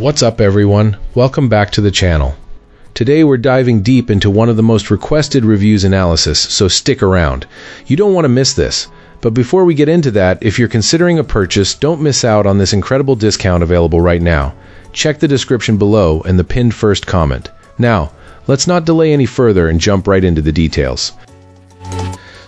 What's up everyone? Welcome back to the channel. Today we're diving deep into one of the most requested reviews analysis, so stick around. You don't want to miss this. But before we get into that, if you're considering a purchase, don't miss out on this incredible discount available right now. Check the description below and the pinned first comment. Now, let's not delay any further and jump right into the details.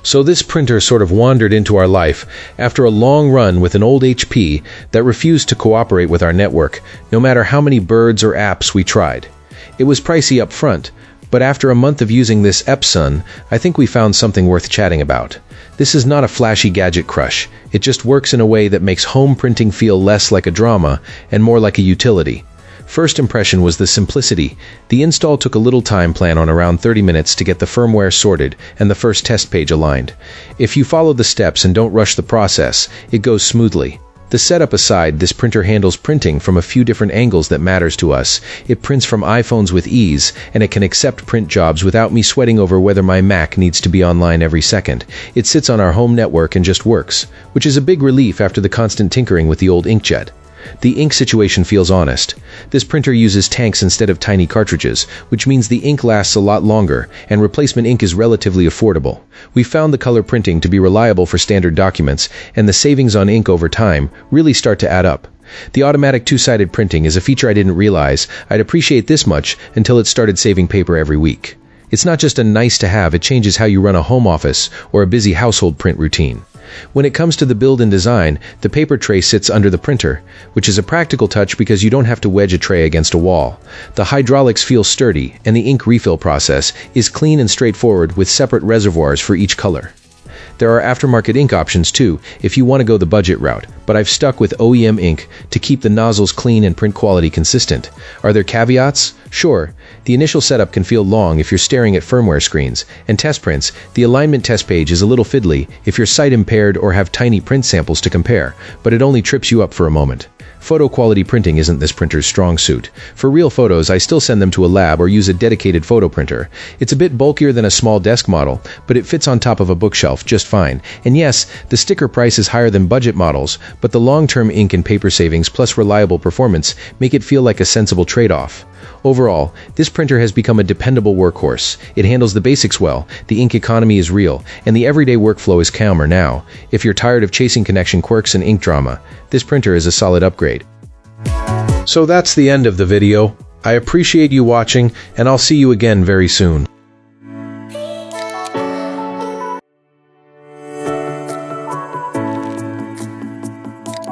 So this printer sort of wandered into our life after a long run with an old HP that refused to cooperate with our network, no matter how many birds or apps we tried. It was pricey up front, but after a month of using this Epson, I think we found something worth chatting about. This is not a flashy gadget crush. It just works in a way that makes home printing feel less like a drama and more like a utility. First impression was the simplicity. The install took a little time, plan on around 30 minutes to get the firmware sorted and the first test page aligned. If you follow the steps and don't rush the process, it goes smoothly. The setup aside, this printer handles printing from a few different angles that matters to us. It prints from iPhones with ease, and it can accept print jobs without me sweating over whether my Mac needs to be online every second. It sits on our home network and just works, which is a big relief after the constant tinkering with the old inkjet. The ink situation feels honest. This printer uses tanks instead of tiny cartridges, which means the ink lasts a lot longer, and replacement ink is relatively affordable. We found the color printing to be reliable for standard documents, and the savings on ink over time really start to add up. The automatic two-sided printing is a feature I didn't realize I'd appreciate this much until it started saving paper every week. It's not just a nice to have, it changes how you run a home office or a busy household print routine. When it comes to the build and design, the paper tray sits under the printer, which is a practical touch because you don't have to wedge a tray against a wall. The hydraulics feel sturdy, and the ink refill process is clean and straightforward with separate reservoirs for each color. There are aftermarket ink options too, if you want to go the budget route, but I've stuck with OEM ink to keep the nozzles clean and print quality consistent. Are there caveats? Sure. The initial setup can feel long if you're staring at firmware screens, and test prints, the alignment test page is a little fiddly if you're sight impaired or have tiny print samples to compare, but it only trips you up for a moment. Photo quality printing isn't this printer's strong suit. For real photos, I still send them to a lab or use a dedicated photo printer. It's a bit bulkier than a small desk model, but it fits on top of a bookshelf just fine. And yes, the sticker price is higher than budget models, but the long-term ink and paper savings plus reliable performance make it feel like a sensible trade-off. Overall, this printer has become a dependable workhorse. It handles the basics well, the ink economy is real, and the everyday workflow is calmer now. If you're tired of chasing connection quirks and ink drama, this printer is a solid upgrade. So that's the end of the video. I appreciate you watching, and I'll see you again very soon.